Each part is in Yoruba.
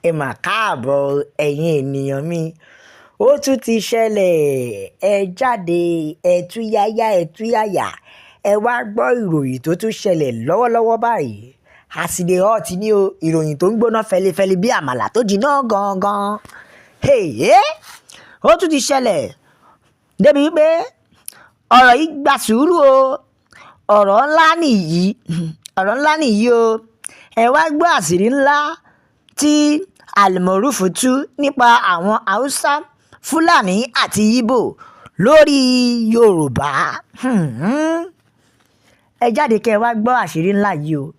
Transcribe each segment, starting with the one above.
ẹ mà káàbọ̀ ẹ̀yin ènìyàn mi. Ó tún ti ṣẹlẹ̀, ẹ jáde, ẹ túyáyá, ẹ wá gbọ́ ìròyìn tó tún ṣẹlẹ̀ lọ́wọ́lọ́wọ́ báyìí. Àsìdè hot ni o, ìròyìn tó ń gbóná fẹlifẹli bí àmàlà tó jiná gangan. Ó tún ti ṣẹlẹ̀ débi wípé ọ̀rọ̀ yìí gba sùúrù o. ọ̀rọ̀ ńlá nìyí o. Ẹ wá gbọ́ àṣírí ńlá tí Almoruf tú nípa àwọn Haúsá, Fúlàní àti Igbo lórí Yorùbá. Ẹ jáde kẹ́ ẹ wá gbọ́ àṣírí ńlá yìí o.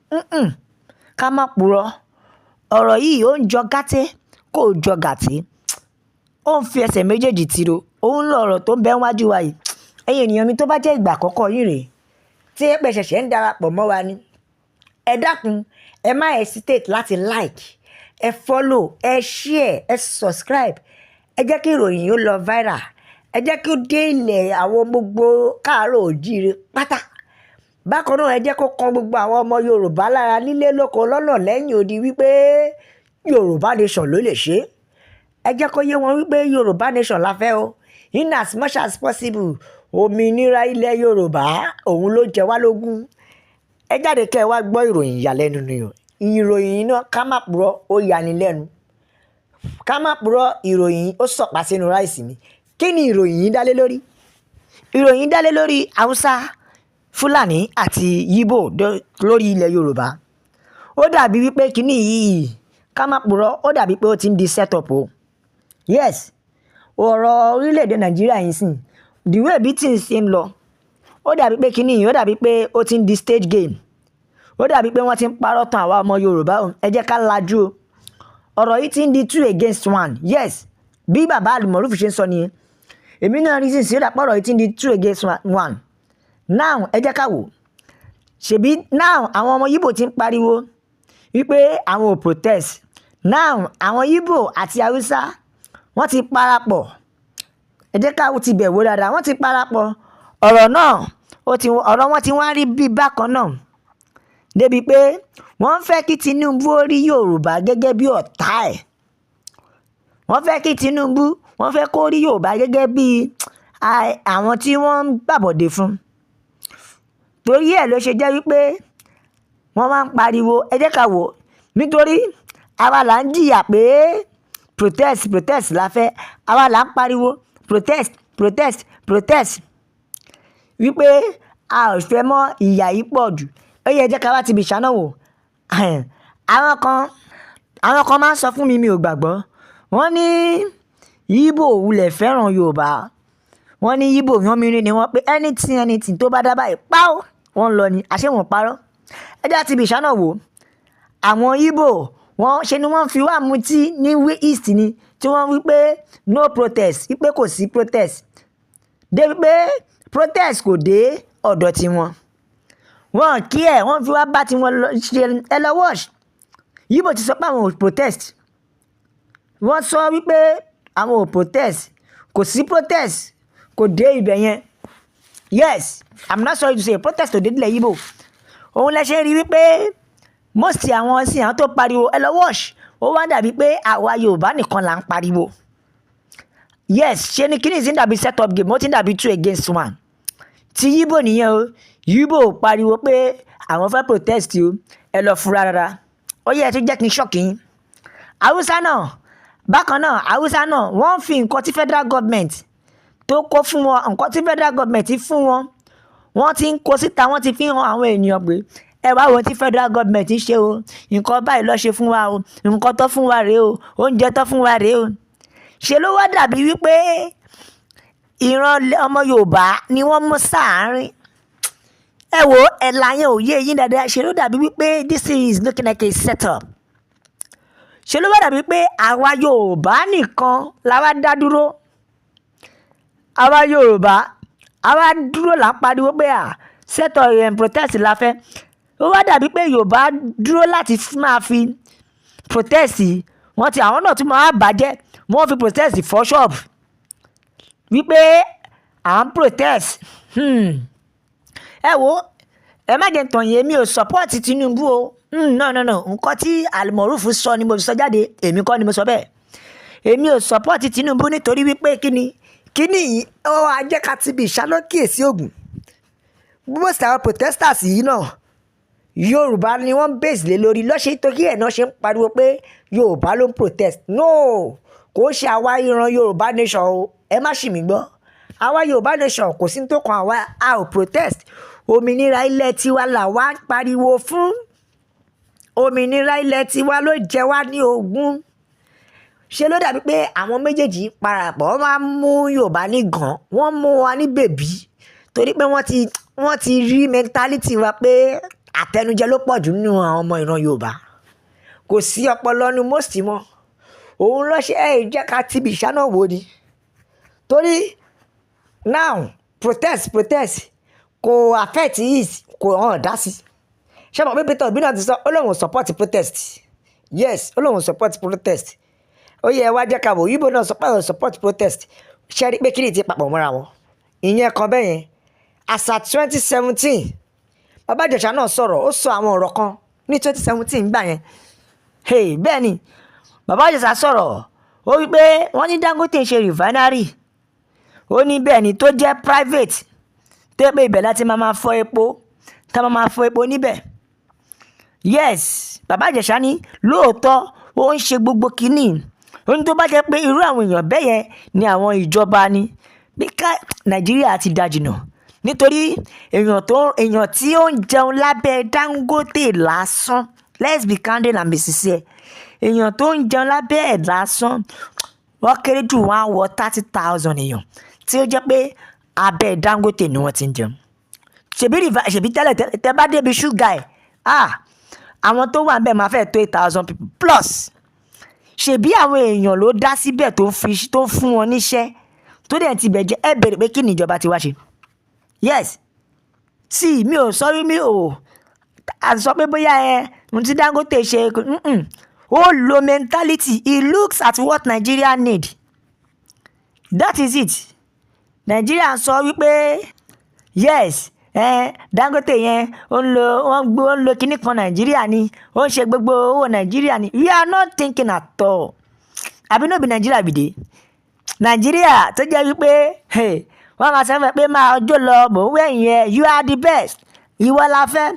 Ká má purọ́, ọ̀rọ̀ yìí ó ń jọ gàtẹ́ kò jọ gàtẹ́, ó ń fi ẹsẹ̀ méjèèjì tiro. Òun lọ̀rọ̀ tó ń bẹ wájú wa yìí. Ẹ̀yin ènìyàn mi, tó bá jẹ́ ìgbà àkọ́kọ́ yín rèé tí ẹ pẹ́ ṣẹ̀ṣẹ̀ ń darapọ̀ mọ́ wa ni, ẹ dákun ẹ má hesitate láti like, ẹ follow, ẹ share, ẹ subscribe. Ẹ jẹ́ kí ìròyìn yóò lọ viral, ẹ jẹ́ kí ó dé ilẹ̀ àwọn gbogbo káàárọ̀ oòjíire pátá. Bákan náà ẹ jẹ́ kó kan gbogbo àwọn ọmọ Yorùbá lára nílé lóko lọ́nà lẹ́yìn odi wípé Yorùbá nation ló lè ṣe. Ẹ jẹ́ kó yé wọn wípé Yorùbá nation la fẹ́ o, in as much as possible. Òmìnira ilẹ̀ Yorùbá òun ló jẹ wá lógún. Ẹ jáde kẹ́ ẹ wá gbọ́ ìròyìn ìyàlẹ́nu ni o. Ìròyìn náà ká má purọ́ ó yani lẹ́nu, ká má purọ́ ìròyìn ó sọ̀pá sínú ráìsì mi. Kí ni ìròyìn yìí dálé lórí? Ìròyìn dálé lórí Haúsá, Fúlàní àti Igbo lórí ilẹ̀ Yorùbá. Ó dàbí wípé kíní yìí, ká má purọ́, ó dàbí pé ó ti ń di setup o. Yes, ọ̀rọ̀ orílẹ̀-èdè Nàìjíríà yìí sìn, the way bí tí ń ṣe ń lọ, ó dàbí pé kíní yìí, ó dàbí pé ó ti ń di stage game. Ó dàbí pé wọ́n ti ń parọ́ tàn àwa ọmọ Yorùbá. Ẹ jẹ́ ká lajú o. Ọ̀rọ̀ yìí ti ń di 2 against 1. Yes, bí bàbá Almoruf ṣe ń sọ nìyẹn. Èmi náà rí sí ìdàpọ̀ ọ̀rọ̀ yìí ti ń di 2 against 1. Now ẹ jẹ́ ká wò. Ṣèbí now àwọn ọmọ Igbo ti ń pariwo wípé àwọn ò protest. Now àwọn Igbo àti Haúsá wọ́n ti parapọ̀. Ẹ jẹ́ ká ti bẹ̀ wò dáadáa, wọ́n ti parapọ̀. Ọ̀rọ̀ náà ọ̀rọ̀ wọn ti wá rí bí bákan náà, débi pé wọ́n fẹ́ kí Tinubu ó rí Yorùbá gẹ́gẹ́ bí ọ̀tá ẹ̀. Wọ́n fẹ́ kí Tinubu, wọ́n fẹ́ kó rí Yorùbá gẹ́gẹ́ bí àwọn tí wọ́n ń gbàbọ̀dé fún. Torí ẹ̀ ló ṣe jẹ́ wípé wọ́n máa ń pariwo. Ẹ jẹ́ ká wò, nítorí àwa là ń jìyà pé protest la fẹ́. Àwa là ń pariwo protest wípé a ò fẹ́ mọ́ ìyà yìí pọ̀ jù. Ó yẹ jẹ́ ká wá ti bì ṣáná wò. Àwọn kan máa ń sọ fún mi ò gbàgbọ́. Wọ́n ní Igbo wulẹ̀ fẹ́ràn Yorùbá. Wọ́n ní Igbo yánmírín ni wọ́n, pé anything tó bá dá báyìí páó wọ́n lọ ni. Àṣé wọ́n parọ́. Ẹ jẹ́ àti bì ṣáná wò. Àwọn Igbo wọ́n ṣe ni wọ́n fi wá mutí ní east ni, tí wọ́n wí pé no protest, wípé kò sí protest. Débi pé protest kò dé ọ̀dọ̀ tiwọn. Wọ́n kí ẹ̀, wọ́n fi wá bá tiwọn ṣe ẹ lọ watch. Igbo ti sọ pé àwọn ò protest. Wọ́n sọ wípé àwọn ò protest, kò sí protest, kò dé ibẹ̀ yẹn. Yes, I'm not sorry to say, protest ò dé ilẹ̀ Igbo. Òun lẹ ṣe rí wípé most àwọn sí àwọn tó pariwo ẹ lọ watch. Ó wá dàbí pé àwa Yorùbá nìkan là ń pariwo. Yes, ṣe ni kíní ti ń dàbí set up game, ó ti ń dàbí 2 against 1. Ti Igbo nìyẹn o. Igbo pariwo pé àwọn fẹ́ protest o, ẹ lọ fura rárá. Ó yẹ tó jẹ́ kí n ṣọ́ọ̀kì yín. Haúsá náà bákan náà, Haúsá náà wọ́n fi nǹkan tí federal government tó kó fún wọn, nǹkan tí federal government ti fún wọn, wọ́n ti ń kó síta, wọ́n ti fi hàn àwọn ènìyàn pé ẹ wá wo tí federal government ṣe o, nǹkan báyìí ló ṣe fún wa o, nǹkan tó fún wa rèé o, oúnjẹ tó fún wa rèé o. Ṣe ló wá dàbí wípé ìran ọmọ Yorùbá ni wọ́n mú sáàárín. Ẹ wo ẹ̀là yẹn ò yé yín dáadáa. Ṣe ló dàbí wípé this is looking like a setup. Ṣe ló wá dàbí pé àwa Yorùbá nìkan la wá dá dúró. Àwa Yorùbá àwa dúró là ń pariwo pé setup protest la fẹ́. Ó wá dàbí pé Yorùbá dúró láti máa fi protest. Wọ́n ti àwọn náà tún máa bàjẹ́. Wọ́n fi protest fọ́ ṣọ́ọ̀bù wípé à ń protest. Ẹ wo, ẹ má jẹ́ tàn yẹn, mi ò support Tinubu o. no nǹkan tí Almoruf sọ ni mo sọ jáde, èmi kọ́ ni mo sọ bẹ́ẹ̀. Èmi ò support Tinubu nítorí wípé kíni yìí ó wá jẹ́ ká ti bí ìṣálókìyèsí Ògùn. Most àwọn protesters yìí náà Yorùbá ni wọ́n base lé lórí lọ́sẹ̀ torí ẹ̀ náà ṣe ń pariwo pé Yorùbá ló ń protest. No, kò ṣe àwa ìran Yorùbá nation o, ẹ má ṣì mí gbọ́. Àwa Yorùbá nation kò sí tó kan àwa, a ò protest. Òmìnira ilẹ̀ tiwa là wá ń pariwo fún. Òmìnira ilẹ̀ tiwa ló jẹ wá ní ogún. Ṣé ló dàbí pé àwọn méjèèjì parapọ̀ wọ́n máa ń mú Yorùbá ní gan, wọ́n mú wa ní bèbí torí pé wọ́n ti rí mentality wa pé àtẹnujẹ ló pọ̀ jù nínú àwọn ọmọ ìran Yorùbá. Kò sí ọpọlọ nu most mọ́. Òun ló ṣe jẹ́ ká ti bí ìṣáná wò ni. Torí now protest kò affect is kò hàn dá sí. Ṣé mo pé Peter Obi náà ti sọ ó lóun support protest. Yes, ó lóun support protest. Ó yẹ wá jẹ́ ká wò Igbo náà support protest. Ṣé rí pé kí ni ti papọ̀ mọ́ra wọn? Ìyẹn kan bẹ́ẹ̀ yẹn. As at 2017 Bàbá Ìjẹ̀ṣà náà sọ̀rọ̀, ó sọ àwọn ọ̀rọ̀ kan ní 2017 gbà yẹn. Bẹ́ẹ̀ ni Bàbá Ìjẹ̀ṣà sọ̀rọ̀, ó wí pé wọ́n ní Dangote ń ṣe refinery. Ó ní bẹ́ẹ̀ ni tó jẹ́ private tó yẹ pé ibẹ̀ láti máa fọ epo, máa fọ epo níbẹ̀. Yes, Bàbá Ìjẹ̀ṣà ní lóòótọ́ ó ń ṣe gbogbo kínní. Ó ní tó bá jẹ́ pé irú àwọn èèyàn bẹ́ẹ̀ yẹn ni àwọn ìjọba ni bí ká Nàìjíríà ti da jìnnà. Nítorí èèyàn tí ó ń jẹun lábẹ́ Dangote lásán, let's be candid and be sincere, èèyàn tó ń jẹun lábẹ́ ẹ̀ lásán wọ́n kéré jù wọ́n á wọ 30,000 èèyàn tí ó jẹ́ pé abẹ́ Dangote ni wọ́n ti ń jẹun. Ṣèbí tẹ́lẹ̀ tẹ́ bá débi ṣúgà ẹ̀ àwọn tó wà níbẹ̀ máa fẹ́ tó 8,000 people plus. Ṣèbí àwọn èèyàn ló dá síbẹ̀ tó fún wọn níṣẹ́ tó dẹ̀ ti bẹ̀ jẹ́ ẹ bèrè pé kí ni ìjọba ti wá ṣe. Yes, sí mi ò sọ mi ò sọ pé bóyá ohun tí Dangote ṣe ó lo mentality, he looks at what Nigeria need, that is it. Nigeria sọ wípé yes Dangote yẹn ó ń lo kíní kan Nigeria ni, ó ń ṣe gbogbo owó Nigeria ni. We are not thinking at all. Àbí no be Nigeria be dey. Nigeria tó jẹ́ wípé wọ́n máa sọ pé máa ọjọ́ lọ mò ń wẹ̀yìn ẹ̀, you are the best, ìwọ la fẹ́,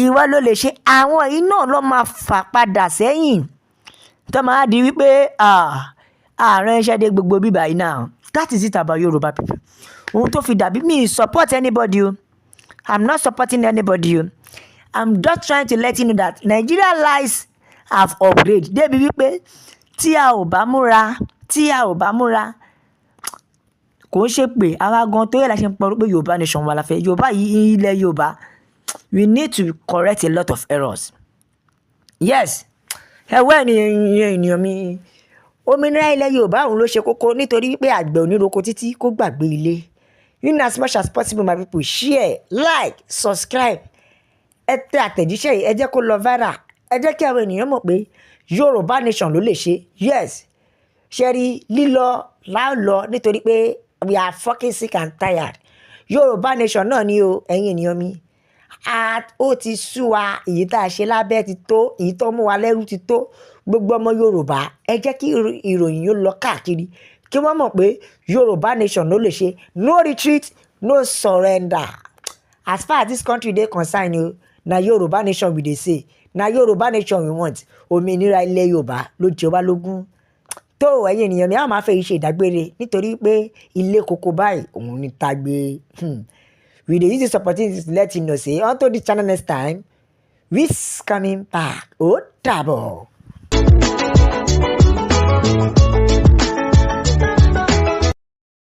ìwọ ló lè ṣe. Àwọn yìí náà ló máa fà padà sẹ́yìn tó máa di wípé ààrẹ iṣẹ́ dé gbogbo bíbá yìí náà. That is it about Yoruba people. Ohun tó fi dàbí mi support anybody o, I'm not supporting anybody o, I'm just trying to let you know that Nigeria lives have upgraded débi wípé tí a ò bá múra kò ń ṣe pé àwa gan tó yẹ la ṣe ń pọ̀rọ̀ pé Yorùbá nation wà láfẹ́. Yorùbá yìí ilẹ̀ Yorùbá, we need to correct a lot of errors. Yes, ẹ̀wẹ́ ènìyàn mi, òmìnira ilẹ̀ Yorùbá òun ló ṣe kókó nítorí pé àgbẹ̀ oníroko títí kó gbàgbé ilé. In as much as possible my people, share, like, subscribe. Ẹ tẹ àtẹ̀jíṣẹ́ yìí, ẹ jẹ́ kó lọ viral. Ẹ jẹ́ kí àwọn ènìyàn mọ̀ pé Yorùbá nation ló lè ṣe. Yes, ṣe rí lílọ láòlọ nítorí pé we are fucking sick and tired. Yorùbá nation náà ni o, ẹ̀yin ènìyàn mi. Ó ti sú wa, èyí tá a ṣe lábẹ́ ti tó, èyí tó mú wa lẹ́rú ti tó. Gbogbo ọmọ Yorùbá ẹ jẹ́ kí ìròyìn yóò lọ káàkiri kí wọ́n mọ̀ pé Yorùbá nation ló lè ṣe. No retreat, no surrender. As far as this country dey concerned o, na Yorùbá nation we dey say, na Yorùbá nation we want. Òmìnira ilẹ̀ Yorùbá ló jẹ wá lógún. Tó ẹ̀yin ènìyàn mi, a máa fẹ́ ṣe ìdágbére nítorí pé ilé koko báyìí òun ni tagbe. We dey use this opportunity to let you know say until this channel next time, we's coming back. Ó dàbọ̀.